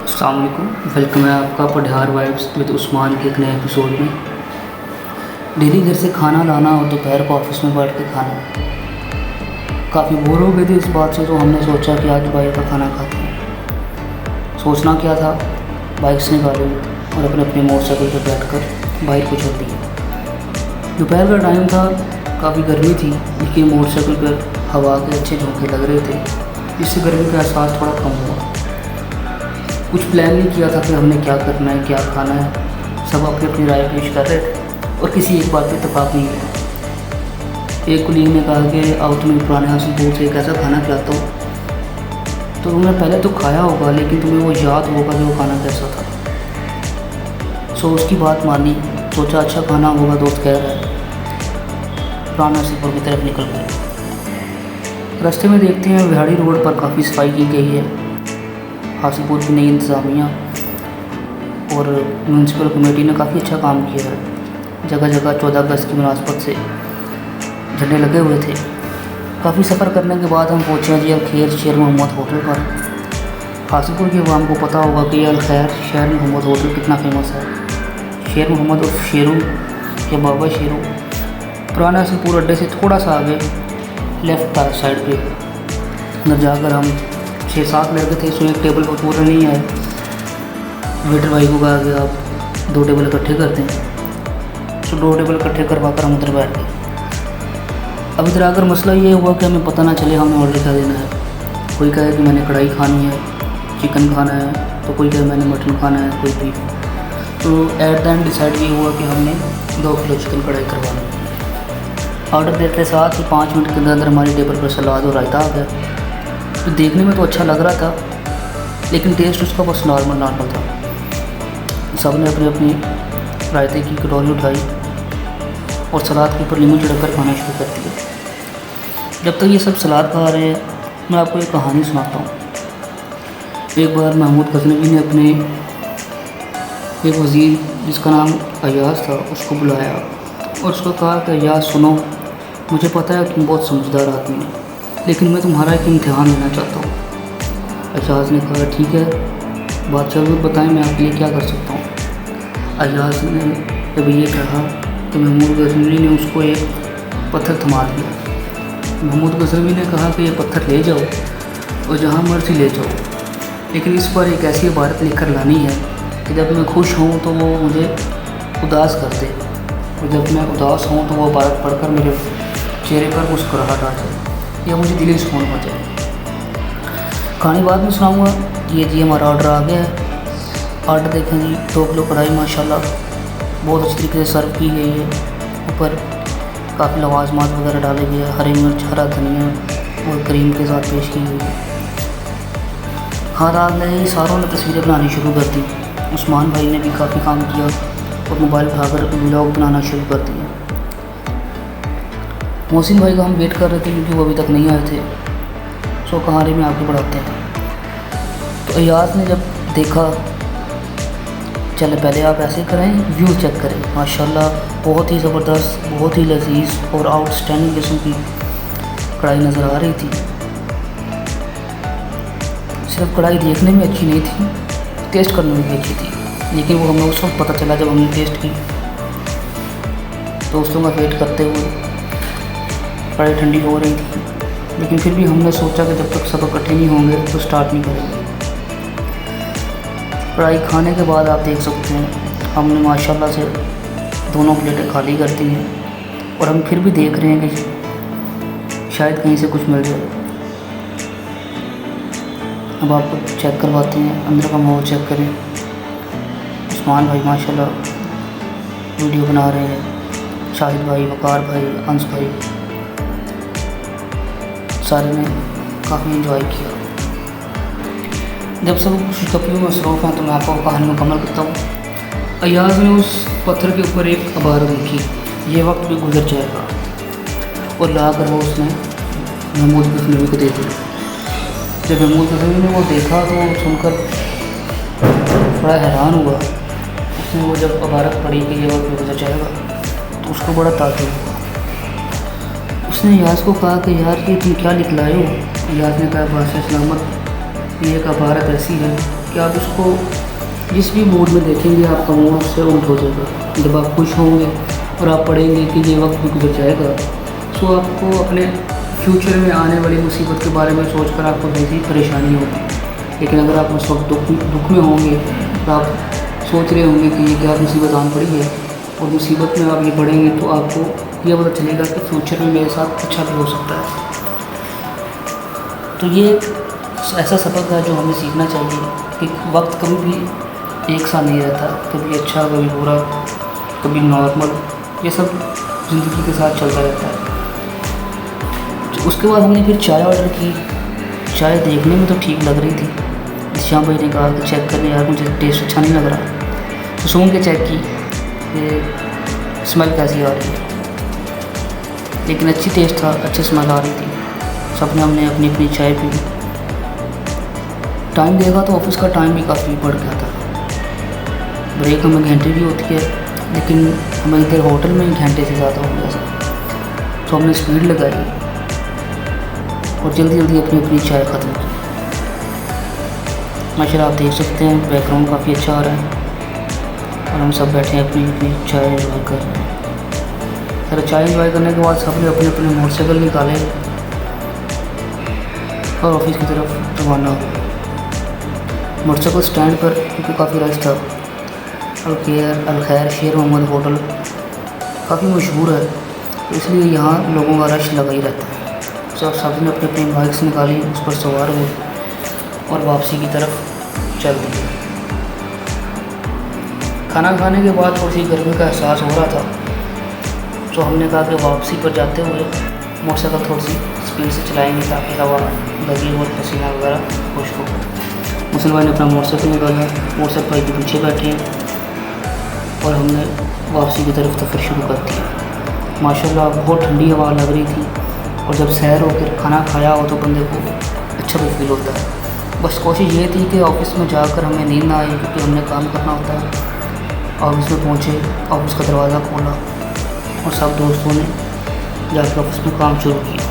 अस्सलाम वालेकुम। वेलकम है आपका पढ़ियार वाइब्स विद उस्मान के एक नए एपिसोड में। डेली घर से खाना लाना और दोपहर को ऑफिस में बैठ के खाना, काफ़ी बोर हो गए थे इस बात से, तो हमने सोचा कि आज बाहर का खाना खाते हैं। सोचना क्या था, बाइक्स निकाली और अपने अपने मोटरसाइकिल पर बैठ कर बाइक को छोड़ दिया। दोपहर का टाइम था, काफ़ी गर्मी थी, लेकिन मोटरसाइकिल पर हवा के अच्छे झोंके लग रहे थे, जिससे गर्मी का एहसास थोड़ा कम हुआ। कुछ प्लान नहीं किया था कि हमने क्या करना है, क्या खाना है। सब अपनी अपनी राय पेश कर रहे थे और किसी एक बात पे इत्तेफाक नहीं हुआ। एक कुलीग ने कहा कि आओ तुम्हें पुराने हासिल दूर से एक ऐसा खाना खिलाता हूँ, तो तुमने पहले तो खाया होगा लेकिन तुम्हें वो याद होगा कि वो खाना कैसा था। सो उसकी बात मानी, सोचा अच्छा खाना होगा, दोस्त कह रहा है। पुराने हासिलपुर की तरफ निकल गए। रास्ते में देखते हैं बिहाड़ी रोड पर काफ़ी सफाई की गई है। हासिलपुर की नई इंतज़ामिया और म्यूनसिपल कमेटी ने काफ़ी अच्छा काम किया है। जगह जगह 14 अगस्त की मुनासबत से झंडे लगे हुए थे। काफ़ी सफ़र करने के बाद हम पहुँचे जी अलखैर शेर मोहम्मद होटल पर। हासिलपुर के अवाम को पता होगा कि अलखैर शेर मोहम्मद होटल कितना फेमस है। शेर मोहम्मद और शेरू या बाबा शेरू पुराना हासिलपुर अड्डे से थोड़ा सा आगे लेफ़्ट था साइड पे। अंदर जाकर हम 6-7 लड़के थे, इसमें एक टेबल पर पूरा नहीं आए। वेटर भाई को कहा कि आप 2 टेबल इकट्ठे करते हैं, तो 2 टेबल इकट्ठे करवा कर हम उधर बैठ गए। अब इधर आकर मसला ये हुआ कि हमें पता ना चले हमें ऑर्डर क्या देना है। कोई कहे कि मैंने कढ़ाई खानी है, चिकन खाना है, तो कोई कहे मैंने मटन खाना है, कोई बीफ। तो एट द एंड डिसाइड ये हुआ कि हमने 2 किलो चिकन कढ़ाई करवाना है। ऑर्डर देते साथ ही 5 मिनट के अंदर हमारी टेबल पर सलाद और रायता आ गया। तो देखने में तो अच्छा लग रहा था, लेकिन टेस्ट उसका बस नॉर्मल था। सब ने अपनी अपनी रायते की कटोरी उठाई और सलाद के ऊपर नींबू छिड़क खाना शुरू कर दिया। जब तक ये सब सलाद खा रहे हैं, मैं आपको एक कहानी सुनाता हूँ। एक बार महमूद गजनवी ने अपने एक वज़ीर जिसका नाम अयाज था उसको बुलाया और उसको कहा कि अयाज सुनो, मुझे पता है तुम बहुत समझदार आदमी हो, लेकिन मैं तुम्हारा एक इम्तिहान लेना चाहता हूँ। अयाज ने कहा ठीक है, बात ज़रूर बताएं, मैं आपके लिए क्या कर सकता हूँ। अयाज ने जब ये कहा तो महमूद गजनवी ने उसको एक पत्थर थमा दिया। महमूद गजनवी ने कहा कि ये पत्थर ले जाओ और जहाँ मर्जी ले जाओ, लेकिन इस पर एक ऐसी इबारत लिखकर लानी है कि जब मैं खुश हूँ तो वो मुझे उदास कर दे, और जब मैं उदास हूँ तो वो इबारत पढ़कर मेरे चेहरे पर मुस्कुराहट आ जाए या मुझे दिली सुकून हो जाए। कहानी बाद में सुनाऊंगा। ये जी हमारा ऑर्डर आ गया है। ऑर्डर देखें जी, 2 किलो कढ़ाई माशाल्लाह बहुत अच्छी तरीके से सर्व की गई है। ऊपर काफ़ी लवाजमात वगैरह डाले गए हैं, हरी मिर्च, हरा धनिया और क्रीम के साथ पेश की गई है। खाना आने ही सारों ने तस्वीरें बनानी शुरू कर दी। उस्मान भाई ने भी काफ़ी काम किया और मोबाइल उठाकर व्लॉग बनाना शुरू कर दिया। मोहसिन भाई का हम वेट कर रहे थे क्योंकि वो अभी तक नहीं आए थे। सो कहानी में आगे बढ़ाते हैं। तो अयाज ने जब देखा, चले पहले आप ऐसे करें, व्यू चेक करें, माशाल्लाह बहुत ही ज़बरदस्त, बहुत ही लजीज और आउटस्टैंडिंग किस्म की कढ़ाई नज़र आ रही थी। सिर्फ कढ़ाई देखने में अच्छी नहीं थी, टेस्ट करने में भी अच्छी थी, लेकिन वो हमें उस वक्त पता चला जब हमने टेस्ट की। दोस्तों का वेट करते हुए कढ़ाई ठंडी हो रही थी, लेकिन फिर भी हमने सोचा कि जब तक सब इकट्ठे नहीं होंगे तो स्टार्ट नहीं करेंगे। कढ़ाई खाने के बाद आप देख सकते हैं हमने माशाल्लाह से दोनों प्लेटें खाली कर दी हैं, और हम फिर भी देख रहे हैं कि शायद कहीं से कुछ मिल जाए। अब आपको चेक करवाते हैं, अंदर का माहौल चेक करें। उस्मान भाई माशाल्लाह वीडियो बना रहे हैं, शाहिद भाई, वकार भाई, अंश भाई, सारे ने काफ़ी एंजॉय किया। जब सब खुशगपियों में मसरूफ़ हैं तो मैं आपको कहानी मुकम्मल करता हूँ। अयाज ने उस पत्थर के ऊपर एक इबारत लिखी, ये वक्त भी गुजर जाएगा, और ला कर वो उसने महमूद गजनवी को दे दिया। जब महमूद गजनवी ने वो देखा तो सुनकर बड़ा हैरान हुआ। उसने वो जब इबारत पढ़ी कि ये वक्त भी गुजर जाएगा तो उसको बड़ा ताज्जुब हुआ। उसने अयाज को कहा कि यार ये तुम क्या लिख लाए हो। अयाज ने कहा बादशाह सलामत, ये एक इबारत ऐसी है कि आप इसको जिस भी मूड में देखेंगे आपका मूड उससे उल्ट हो जाएगा। जब आप खुश होंगे और आप पढ़ेंगे कि ये वक्त भी गुजर जाएगा, तो आपको अपने फ्यूचर में आने वाली मुसीबत के बारे में सोचकर आपको बेसी परेशानी होगी। लेकिन अगर आप उस वक्त दुख में होंगे तो आप सोच रहे होंगे कि ये क्या मुसीबत आन पड़ी है, और मुसीबत में आप ये पढ़ेंगे तो आपको ये पता चलेगा कि फ्यूचर में मेरे साथ अच्छा भी हो सकता है। तो ये ऐसा सबक है जो हमें सीखना चाहिए कि वक्त कभी भी एक सा नहीं रहता, कभी अच्छा कभी बुरा कभी नॉर्मल, ये सब ज़िंदगी के साथ चलता रहता है। उसके बाद हमने फिर चाय ऑर्डर की। चाय देखने में तो ठीक लग रही थी। श्याम भाई ने कहा कि चेक करने, यार मुझे टेस्ट अच्छा नहीं लग रहा। तो सूंघ के चेक की, ये स्मेल कैसी आ रही है, लेकिन अच्छी टेस्ट था, अच्छी स्मेल आ रही थी। सबने हमने अपनी अपनी चाय पी। टाइम देखा तो ऑफिस का टाइम भी काफ़ी बढ़ गया था। ब्रेक हमें घंटे भी होती है, लेकिन हमें इधर होटल में घंटे से ज़्यादा हो गया था। तो हमने स्पीड लगाई और जल्दी जल्दी अपनी अपनी चाय ख़त्म की। माशाल्लाह आप देख सकते हैं बैकग्राउंड काफ़ी अच्छा आ रहा है और हम सब बैठे हैं अपनी अपनी चाय एंजॉय कर रहे हैं। सर चाय एंजॉय करने के बाद सबने अपने अपने मोटरसाइकिल निकाले और ऑफिस की तरफ रवाना हो। मोटरसाइकिल स्टैंड पर क्योंकि काफ़ी रश था, अलखैर शेर मोहम्मद होटल काफ़ी मशहूर है, तो इसलिए यहाँ लोगों का रश लगा ही रहता है। तो सबने अपनी अपनी बाइक्स निकाली, उस पर सवार हुए और वापसी की तरफ चल दिए। खाना खाने के बाद थोड़ी सी गर्मी का एहसास हो रहा था, तो हमने कहा कि वापसी पर जाते हुए मोटरसाइकिल थोड़ी सी स्पीड से चलाएंगे ताकि हवा लगी और पसीना वगैरह खुश्क हो। मुसल भाई ने अपना मोटरसाइकिल निकाला, मोटरसाइकिल भाई के पीछे बैठे और हमने वापसी की तरफ सफ़र शुरू कर दिया। माशाल्लाह बहुत ठंडी हवा लग रही थी, और जब सैर होकर खाना खाया हो तो बंदे को अच्छा भी फील होता है। बस कोशिश ये थी कि ऑफिस में जाकर हमें नींद ना आए, क्योंकि हमने काम करना होता है। ऑफिस में पहुँचे, ऑफिस का दरवाज़ा खोला और सब दोस्तों ने जाकर ऑफिस में काम शुरू किया।